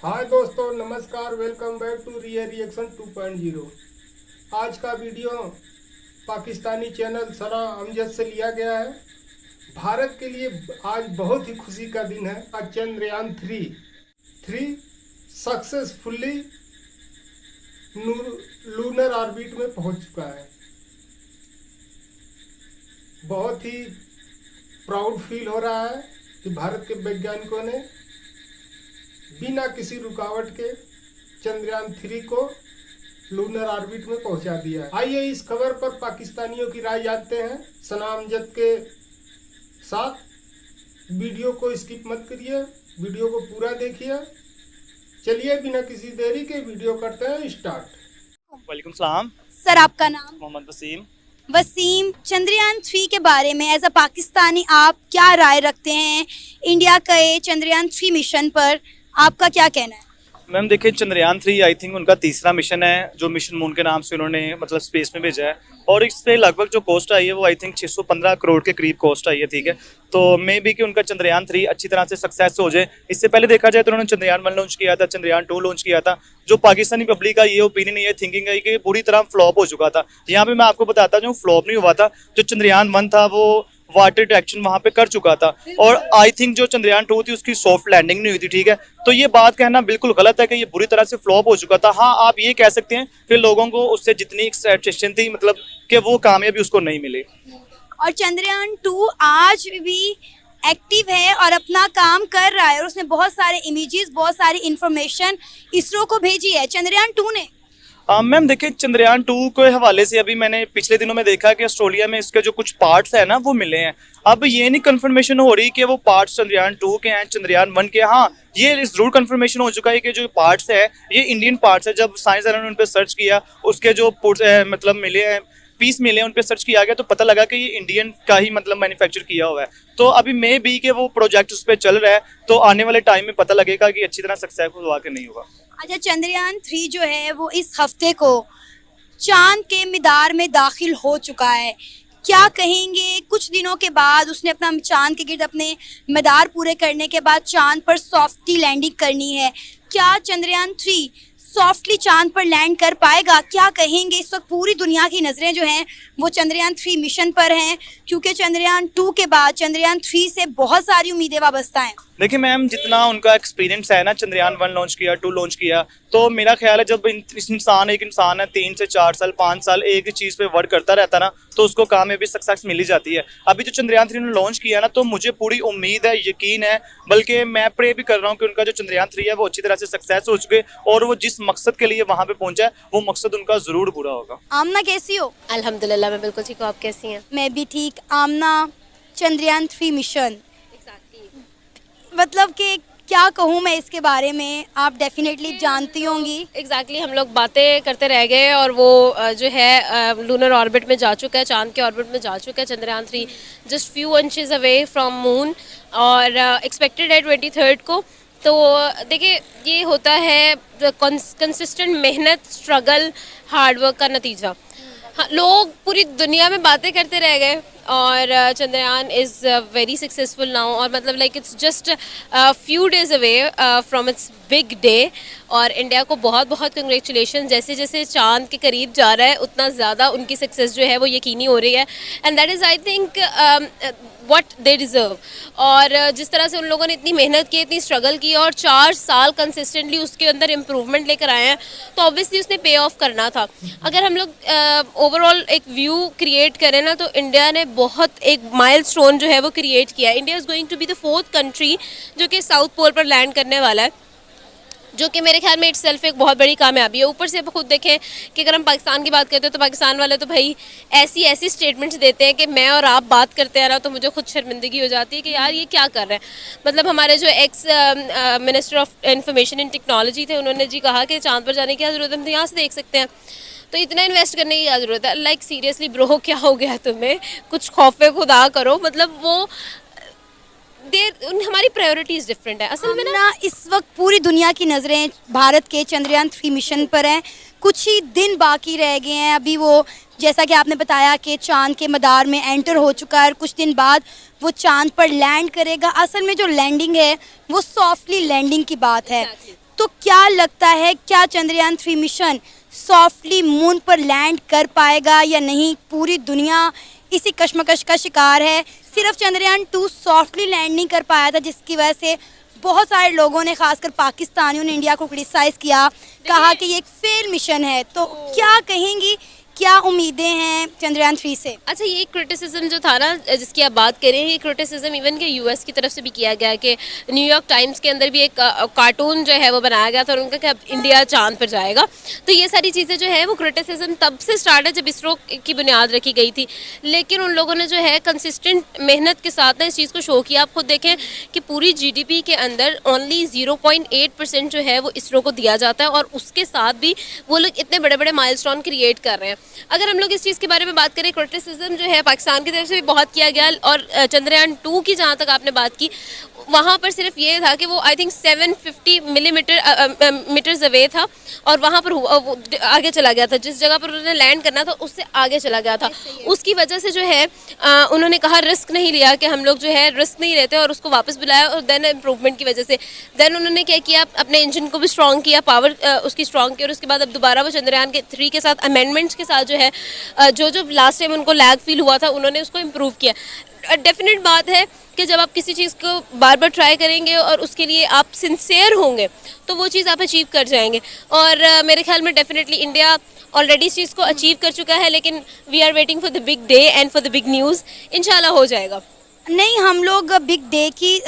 हाय दोस्तों, नमस्कार। Welcome back to rear reaction 2.0। आज का वीडियो पाकिस्तानी चैनल सना अमजद से लिया गया है। भारत के लिए आज बहुत ही खुशी का दिन है। आज Chandrayaan three successfully lunar orbit में पहुंच चुका है। बहुत ही प्राउड फील हो रहा है कि भारत के वैज्ञानिकों ने बिना किसी रुकावट के चंद्रयान 3 को लूनर ऑर्बिट में पहुंचा दिया है। आइए इस खबर पर पाकिस्तानियों की राय जानते हैं सना अमजद के साथ। वीडियो को स्किप मत करिए, वीडियो को पूरा देखिए। चलिए बिना किसी देरी के वीडियो करते हैं स्टार्ट। वालेकुम सलाम। सर, आपका नाम? मोहम्मद वसीम। वसीम, चंद्रयान 3 के बारे में एज अ पाकिस्तानी आप क्या राय रखते हैं? इंडिया का ये चंद्रयान 3 मिशन पर आपका क्या कहना है? मैम देखिए, चंद्रयान 3 आई थिंक उनका तीसरा मिशन है जो मिशन मून के नाम से उन्होंने मतलब स्पेस में भेजा है। और इस पे लगभग जो कॉस्ट आई है वो आई थिंक 615 करोड़ के करीब कॉस्ट आई है। ठीक है, तो मे बी कि उनका चंद्रयान 3 अच्छी तरह से सक्सेस हो जाए। इससे पहले देखा जाए तो उन्होंने चंद्रयान 1 लॉन्च किया था, चंद्रयान 2 लॉन्च किया था। जो पाकिस्तानी पब्लिक का ये ओपिनियन है, ये थिंकिंग है कि पूरी तरह फ्लॉप हो चुका था। यहाँ पे मैं आपको बताता हूँ, फ्लॉप नहीं हुआ था। जो चंद्रयान 1 था वो वाटर डिटेक्शन वहां पे कर चुका था। और आई थिंक जो चंद्रयान 2 थी उसकी सॉफ्ट लैंडिंग नहीं हुई थी। ठीक है, तो ये बात कहना बिल्कुल गलत है कि ये बुरी तरह से फ्लॉप हो चुका था। हाँ, आप ये कह सकते हैं कि लोगों को उससे जितनी एक्सपेक्टेशन थी मतलब कि वो कामयाबी उसको नहीं मिली। और चंद्रयान 2 आज भी एक्टिव है और अपना काम कर रहा है और उसने बहुत सारे इमेजेस, बहुत सारी इंफॉर्मेशन इसरो को भेजी है चंद्रयान 2 ने। मैम देखिए, चंद्रयान 2 के हवाले से अभी मैंने पिछले दिनों में देखा कि ऑस्ट्रेलिया में इसके जो कुछ पार्ट्स है ना वो मिले हैं। अब ये नहीं कंफर्मेशन हो रही कि वो पार्ट्स चंद्रयान 2 के हैं, चंद्रयान 1 के। हाँ, ये जरूर कंफर्मेशन हो चुका है कि जो पार्ट्स है ये इंडियन पार्ट्स है। जब साइंसदानों ने उन पर सर्च किया, उसके जो मतलब मिले हैं, पीस मिले हैं, उन पे सर्च किया गया तो पता लगा कि ये इंडियन का ही मतलब मैन्युफैक्चर किया हुआ है। तो अभी मे बी कि वो प्रोजेक्ट उस पर चल रहा है, तो आने वाले टाइम में पता लगेगा कि अच्छी तरह सक्सेसफुल हुआ कि नहीं हुआ। अच्छा, चंद्रयान 3 जो है वो इस हफ्ते को चांद के मिदार में दाखिल हो चुका है। क्या कहेंगे, कुछ दिनों के बाद उसने अपना चांद के गिर्द अपने मदार पूरे करने के बाद चांद पर सॉफ्टली लैंडिंग करनी है। क्या चंद्रयान 3 सॉफ्टली चांद पर लैंड कर पाएगा? क्या कहेंगे? इस वक्त पूरी दुनिया की नज़रें जो हैं वो चंद्रयान 3 मिशन पर हैं, क्योंकि चंद्रयान 2 के बाद चंद्रयान 3 से बहुत सारी उम्मीदें वाबस्ता हैं। देखिए मैम, जितना उनका एक्सपीरियंस है ना, चंद्रयान 1 लॉन्च किया, 2 लॉन्च किया, तो मेरा ख्याल है जब एक इंसान है 3 से 4 साल 5 साल एक ही चीज़ पे वर्क करता रहता ना, तो उसको कामयाबी सक्सेस मिल ही जाती है। अभी जो चंद्रयान 3 ने लॉन्च किया ना, तो मुझे पूरी उम्मीद है, यकीन है, बल्कि मैं प्रे भी कर रहा हूँ कि उनका जो चंद्रयान 3 है वो अच्छी तरह से सक्सेस हो चुके और वो जिस मकसद के लिए वहाँ पे पहुंचा है वो मकसद उनका ज़रूर पूरा होगा। आमना कैसी हो? अल्हम्दुलिल्लाह, मैं बिल्कुल ठीक हूँ। आप कैसी हैं? मैं भी ठीक। आमना, चंद्रयान 3 मिशन मतलब कि क्या कहूँ मैं इसके बारे में, आप डेफिनेटली जानती होंगी। एग्जैक्टली हम लोग बातें करते रह गए और वो जो है लूनर ऑर्बिट में जा चुका है, चांद के ऑर्बिट में जा चुका है Chandrayaan 3, just few inches away from moon, और एक्सपेक्टेड है 23rd को। तो देखिए, ये होता है कंसिस्टेंट मेहनत, स्ट्रगल, हार्डवर्क का नतीजा। हाँ, लोग पूरी दुनिया में बातें करते रह गए और Chandrayaan is very successful now, और मतलब like it's just few days away from its big day. और इंडिया को बहुत बहुत कंग्रेचुलेशन। जैसे जैसे चांद के करीब जा रहा है उतना ज़्यादा उनकी सक्सेस जो है वो यकीनी हो रही है, and that is I think what they deserve. और जिस तरह से उन लोगों ने इतनी मेहनत की, इतनी स्ट्रगल की और 4 साल कंसिस्टेंटली उसके अंदर इम्प्रूवमेंट लेकर आए हैं, तो ऑब्वियसली उसने पे ऑफ करना था। अगर हम लोग ओवरऑल एक व्यू क्रिएट करें ना, तो इंडिया ने बहुत एक माइलस्टोन जो है वो क्रिएट किया है। India is going to be the 4th country जो कि साउथ पोल पर लैंड करने वाला है, जो कि मेरे ख्याल में इट्स सेल्फ एक बहुत बड़ी कामयाबी है। ऊपर से आप खुद देखें कि अगर हम पाकिस्तान की बात करते हैं तो पाकिस्तान वाले तो भाई ऐसी ऐसी स्टेटमेंट्स देते हैं कि मैं और आप बात करते हैं ना तो मुझे खुद शर्मिंदगी हो जाती है कि यार ये क्या कर रहे हैं। मतलब हमारे जो ex minister of information and technology थे, उन्होंने जी कहा कि चांद पर जाने की क्या ज़रूरत है, हम तो यहाँ से देख सकते हैं, तो इतना इन्वेस्ट करने की क्या ज़रूरत है। लाइक सीरियसली ब्रो, क्या हो गया तुम्हें? कुछ खौफे खुदा करो। मतलब वो हमारी प्रायोरिटीज डिफरेंट है असल में ना। इस वक्त पूरी दुनिया की नज़रें भारत के चंद्रयान 3 मिशन पर हैं। कुछ ही दिन बाकी रह गए हैं। अभी वो, जैसा कि आपने बताया कि चांद के मदार में एंटर हो चुका है और कुछ दिन बाद वो चांद पर लैंड करेगा। असल में जो लैंडिंग है वो सॉफ्टली लैंडिंग की बात है। तो क्या लगता है, क्या चंद्रयान 3 मिशन सॉफ्टली मून पर लैंड कर पाएगा या नहीं? पूरी दुनिया इसी कश्मकश का शिकार है। सिर्फ चंद्रयान 2 सॉफ्टली लैंड नहीं कर पाया था, जिसकी वजह से बहुत सारे लोगों ने, खासकर पाकिस्तानियों ने, इंडिया को क्रिटिसाइज किया, कहा कि ये एक फेल मिशन है। तो क्या कहेंगी, क्या उम्मीदें हैं चंद्रयान 3 से? अच्छा, ये क्रिटिसिज्म जो था ना जिसकी आप बात करें, ये क्रिटिसिज्म इवन के यूएस की तरफ से भी किया गया कि न्यूयॉर्क टाइम्स के अंदर भी एक कार्टून जो है वो बनाया गया था और उनका कि अब इंडिया चांद पर जाएगा। तो ये सारी चीज़ें जो है वो क्रिटिसिज्म तब से स्टार्ट है जब इसरो की बुनियाद रखी गई थी, लेकिन उन लोगों ने जो है कंसिस्टेंट मेहनत के साथ ना इस चीज़ को शो किया। आप खुद देखें कि पूरी GDP के अंदर ओनली 0.8% जो है वो इसरो को दिया जाता है और उसके साथ भी वो लोग इतने बड़े बड़े माइलस्टोन क्रिएट कर रहे हैं। अगर हम लोग इस चीज़ के बारे में बात करें, क्रिटिसिज्म जो है पाकिस्तान की तरफ से भी बहुत किया गया और चंद्रयान 2 की जहाँ तक आपने बात की, वहाँ पर सिर्फ ये था कि वो आई थिंक 750 मीटर्स अवे था और वहाँ पर वो आगे चला गया था, जिस जगह पर उन्होंने लैंड करना था उससे आगे चला गया था। उसकी वजह से जो है उन्होंने कहा रिस्क नहीं लिया कि हम लोग जो है रिस्क नहीं लेते और उसको वापस बुलाया, और देन इम्प्रूवमेंट की वजह से देन उन्होंने क्या किया, अपने इंजन को भी स्ट्रॉन्ग किया, पावर उसकी स्ट्रॉन्ग की, और उसके बाद अब दोबारा वो चंद्रयान के 3 के साथ अमेंडमेंट्स के साथ जो है जो लास्ट टाइम उनको लैग फील हुआ था उन्होंने उसको इम्प्रूव किया। डेफिनेट बात है कि जब आप किसी चीज़ को बार बार ट्राई करेंगे और उसके लिए आप सिंसियर होंगे तो वो चीज़ आप अचीव कर जाएंगे, और मेरे ख्याल में डेफिनेटली इंडिया ऑलरेडी इस चीज़ को अचीव कर चुका है, लेकिन we are waiting for the big day and for the big news. इंशाल्लाह हो जाएगा। नहीं, हम लोग बिग डे की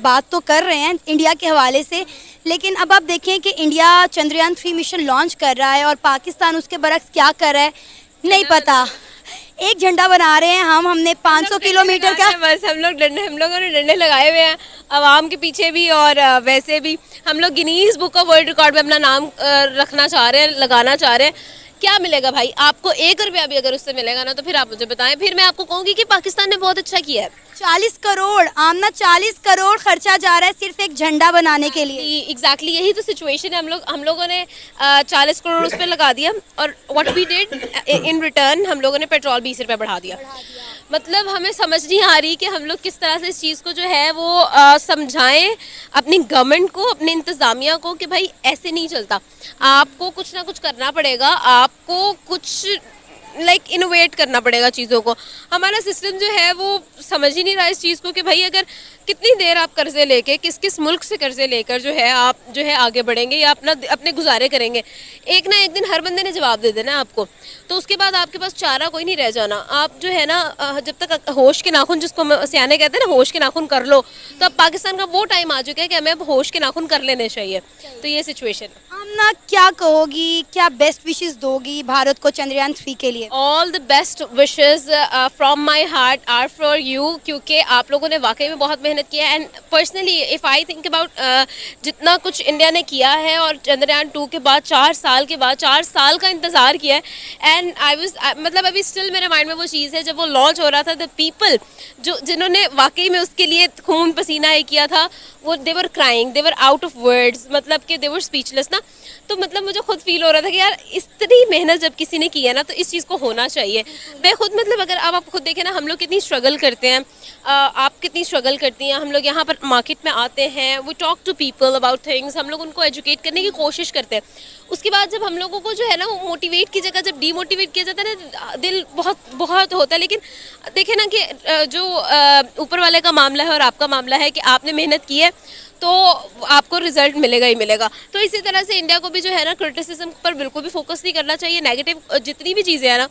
बात तो कर रहे हैं इंडिया के हवाले से, लेकिन अब आप देखें कि इंडिया चंद्रयान 3 मिशन लॉन्च कर रहा है और पाकिस्तान उसके बरक्स क्या कर रहा है नहीं पता। एक झंडा बना रहे हैं हमने 500 किलोमीटर का। बस हम लोगों ने डंडे लगाए हुए हैं आवाम के पीछे भी, और वैसे भी हम लोग Guinness book of world record में अपना नाम रखना चाह रहे हैं, लगाना चाह रहे हैं। क्या मिलेगा भाई आपको? 1 रुपया भी अगर उससे मिलेगा ना तो फिर आप मुझे बताएं, फिर मैं आपको कहूँगी कि पाकिस्तान ने बहुत अच्छा किया है। 40 करोड़ आमना, 40 करोड़ खर्चा जा रहा है सिर्फ एक झंडा बनाने के लिए। एग्जैक्टली यही तो सिचुएशन है। हम लोगों ने 40 करोड़ उस पर लगा दिया और what we did in return हम लोगों ने पेट्रोल 20 रुपये बढ़ा दिया। मतलब हमें समझ नहीं आ रही कि हम लोग किस तरह से इस चीज़ को जो है वो समझाएं अपनी गवर्नमेंट को, अपने इंतज़ामिया को कि भाई ऐसे नहीं चलता, आपको कुछ ना कुछ करना पड़ेगा, आपको कुछ इनोवेट करना पड़ेगा चीज़ों को। हमारा सिस्टम जो है वो समझ ही नहीं रहा इस चीज़ को कि भाई अगर कितनी देर आप कर्जे लेके, किस किस मुल्क से कर्जे लेकर जो है आप जो है आगे बढ़ेंगे या अपने गुजारे करेंगे। एक ना एक दिन हर बंदे ने जवाब दे देना आपको, तो उसके बाद आपके पास चारा कोई नहीं रह जाना। आप जो है ना जब तक होश के नाखून, जिसको सियाने कहते हैं ना, होश के नाखून कर लो, तो अब पाकिस्तान का वो टाइम आ चुका है कि हमें अब होश के नाखून कर लेने चाहिए। तो ये सिचुएशन है। आमना, क्या कहोगी, क्या बेस्ट विशेस दोगी भारत को चंद्रयान 3 के लिए? All the best wishes from my heart are for you, क्योंकि आप लोगों ने वाकई में बहुत मेहनत किया है। And personally if I think about जितना कुछ इंडिया ने किया है और चंद्रयान 2 के बाद 4 साल के बाद 4 साल का इंतज़ार किया है। एंड मतलब अभी स्टिल मेरे माइंड में वो चीज़ है जब वो लॉन्च हो रहा था, द पीपल जिन्होंने वाकई में उसके लिए खून पसीना ही किया था, वो they were crying, they were out of words, मतलब कि दे वर स्पीचलेस ना। तो मतलब मुझे खुद फील हो रहा था कि यार इतनी मेहनत जब किसी ने की है ना तो इस चीज़ को होना चाहिए। मैं खुद मतलब अगर आप खुद देखें ना, हम लोग कितनी स्ट्रगल करते हैं, आप कितनी स्ट्रगल करती हैं। हम लोग यहाँ पर मार्केट में आते हैं, we talk to people about things, हम लोग उनको एजुकेट करने की कोशिश करते हैं। उसके बाद जब हम लोगों को जो है ना वो मोटिवेट की जगह जब डीमोटिवेट किया जाता है ना, दिल बहुत बहुत होता है। लेकिन देखें ना कि जो ऊपर वाले का मामला है और आपका मामला है कि आपने मेहनत की है तो आपको रिजल्ट मिलेगा ही मिलेगा। तो इसी तरह से इंडिया को भी जो है ना क्रिटिसिज्म पर बिल्कुल भी फोकस नहीं करना चाहिए, नेगेटिव जितनी भी चीज़ें हैं ना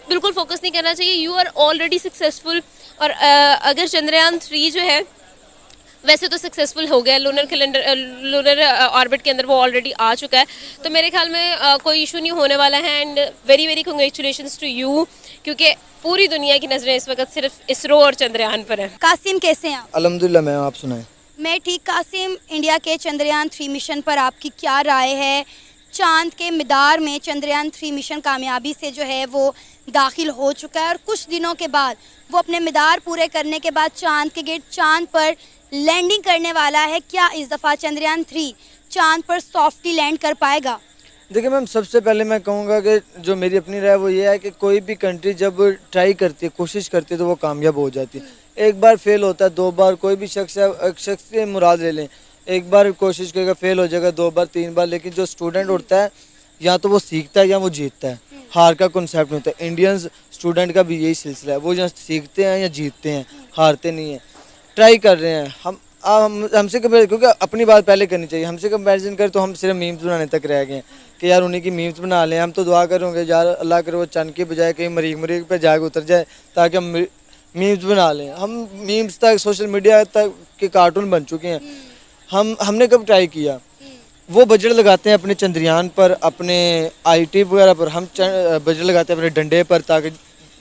बिल्कुल फोकस नहीं करना चाहिए। यू आर ऑलरेडी सक्सेसफुल, और अगर चंद्रयान 3 जो है वैसे तो सक्सेसफुल हो गया, लूनर ऑर्बिट के अंदर वो ऑलरेडी आ चुका है, तो मेरे ख्याल में कोई इशू नहीं होने वाला है। And very very congratulations to you, क्योंकि पूरी दुनिया की नज़रें इस वक्त सिर्फ इसरो और चंद्रयान पर है। कासिम, कैसे हैं आप? अल्हम्दुलिल्लाह मैम, आप सुनाएं। मैं ठीक। कासिम, इंडिया के चंद्रयान 3 मिशन पर आपकी क्या राय है? चांद के मैदान में चंद्रयान 3 मिशन कामयाबी से जो है वो दाखिल हो चुका है और कुछ दिनों के बाद वो अपने मैदान पूरे करने के बाद चांद के गिर्द चांद पर लैंडिंग करने वाला है। क्या इस दफ़ा चंद्रयान 3 चांद पर सॉफ्टली लैंड कर पाएगा? देखिए मैम, सबसे पहले मैं कहूँगा कि जो मेरी अपनी राय वो ये है कि कोई भी कंट्री जब ट्राई करती है, कोशिश करती है, तो वो कामयाब हो जाती है। एक बार फेल होता है, 2 बार, कोई भी शख्स से मुराद ले लें, एक बार कोशिश करेगा फेल हो जाएगा, 2 बार 3 बार, लेकिन जो स्टूडेंट उठता है या तो वो सीखता है या वो जीतता है। हार का कॉन्सेप्ट नहीं होता। इंडियन स्टूडेंट का भी यही सिलसिला है, वो या सीखते हैं या जीतते हैं, हारते नहीं हैं। ट्राई कर रहे हैं हमसे कंपेयर, क्योंकि अपनी बात पहले करनी चाहिए। हमसे कंपैरिजन कर तो हम सिर्फ मीम्स बनाने तक रह गए हैं कि यार उन्हीं की मीम्स बना लें। हम तो दुआ करेंगे यार अल्लाह करे वो चंद के बजाय कहीं मरीग पे जाके उतर जाए ताकि हम मीम्स बना लें। हम मीम्स तक, सोशल मीडिया तक के कार्टून बन चुके हैं। हमने कब ट्राई किया? वो बजट लगाते हैं अपने चंद्रयान पर, अपने IT वगैरह पर। हम बजट लगाते हैं अपने डंडे पर, ताकि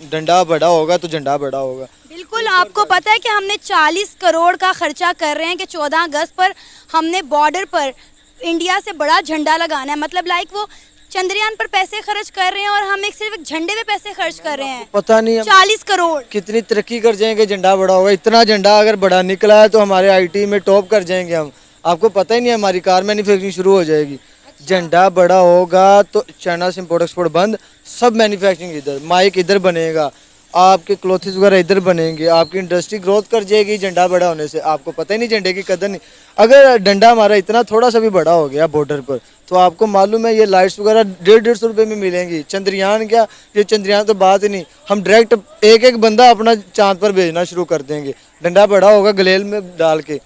डंडा बड़ा होगा तो झंडा बड़ा होगा। बिल्कुल, आपको पता है कि हमने 40 करोड़ का खर्चा कर रहे हैं कि 14 अगस्त पर हमने बॉर्डर पर इंडिया से बड़ा झंडा लगाना है। मतलब लाइक वो चंद्रयान पर पैसे खर्च कर रहे हैं और हम सिर्फ एक झंडे पे पैसे खर्च कर रहे हैं। पता नहीं 40 करोड़ कितनी तरक्की कर जाएंगे, झंडा बड़ा होगा। इतना झंडा अगर बड़ा निकला है तो हमारे IT में टॉप कर जाएंगे हम। आपको पता ही नहीं है, हमारी कार मैन्युफैक्चरिंग शुरू हो जाएगी। झंडा बड़ा होगा तो चाइना से इम्पोर्ट एक्सपोर्ट बंद, सब मैन्युफैक्चरिंग इधर, माइक इधर बनेगा, आपके क्लोथ्स वगैरह इधर बनेंगे, आपकी इंडस्ट्री ग्रोथ कर जाएगी झंडा बड़ा होने से। आपको पता ही नहीं झंडे की कदर नहीं। अगर डंडा हमारा इतना थोड़ा सा भी बड़ा हो गया बॉर्डर पर, तो आपको मालूम है ये लाइट्स वगैरह 150 रुपये में मिलेंगी। चंद्रयान क्या, ये चंद्रयान तो बात ही नहीं। हम डायरेक्ट एक बंदा अपना चांद पर भेजना शुरू कर देंगे, डंडा बड़ा होगा गलेल में डाल के।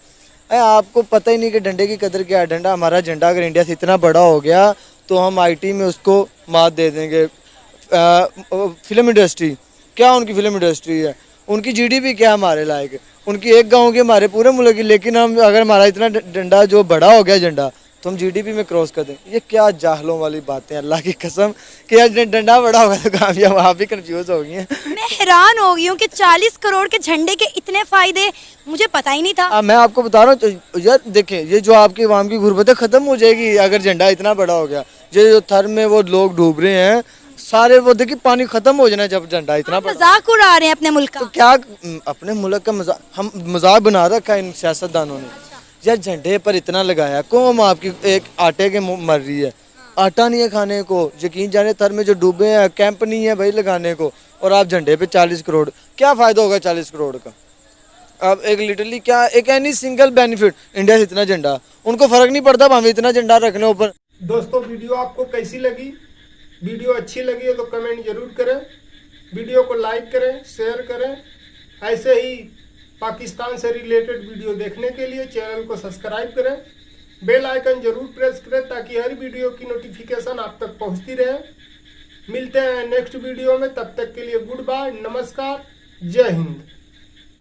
आपको पता ही नहीं कि डंडे की कदर क्या है। डंडा, हमारा झंडा अगर इंडिया से इतना बड़ा हो गया तो हम IT में उसको मात दे देंगे। फिल्म इंडस्ट्री क्या, उनकी फिल्म इंडस्ट्री है, उनकी GDP क्या हमारे लायक, उनकी एक गांव की हमारे पूरे मुल्क की। लेकिन हम अगर हमारा इतना डंडा जो बड़ा हो गया झंडा, तो हम GDP में क्रॉस कर दें। ये क्या जाहलों वाली बातें, अल्लाह की कसम कि यार डंडा बड़ा होगा तो कामयाब। आप भी कंफ्यूज हो गई हैं। मैं हैरान हो गई हूँ कि 40 करोड़ के झंडे के इतने फायदे, मुझे पता ही नहीं था। मैं आपको बता रहा हूँ यार, देखें ये जो आपकी आवाम की गुर्बत है खत्म हो जाएगी अगर झंडा इतना बड़ा हो गया। ये जो थर में वो लोग डूब रहे हैं सारे, वो देखिए पानी खत्म हो जाना जब झंडा इतना बड़ा। मजाक उड़ा रहे हैं अपने मुल्क का। तो क्या अपने मुल्क का मजाक, हम मजाक बना रखा है इन सियासतदानों ने। यार झंडे पर इतना लगाया, कौम आपकी एक आटे के मुंह मर रही है, आटा नहीं है खाने को। यकीन जाने थर में जो डूबे हैं, कैंप नहीं है भाई लगाने को, और आप झंडे पे 40 करोड़, क्या फायदा होगा 40 करोड़ का? अब एक लिटरली क्या, एक एनी सिंगल बेनिफिट, इंडिया से इतना झंडा, उनको फर्क नहीं पड़ता हमें इतना झंडा रखने ऊपर। दोस्तों वीडियो आपको कैसी लगी? वीडियो अच्छी लगी है तो कमेंट जरूर करें, वीडियो को लाइक करें, शेयर करें। ऐसे ही पाकिस्तान से रिलेटेड वीडियो देखने के लिए चैनल को सब्सक्राइब करें, बेल आइकन जरूर प्रेस करें ताकि हर वीडियो की नोटिफिकेशन आप तक पहुंचती रहे। मिलते हैं नेक्स्ट वीडियो में, तब तक के लिए गुड बाय, नमस्कार, जय हिंद।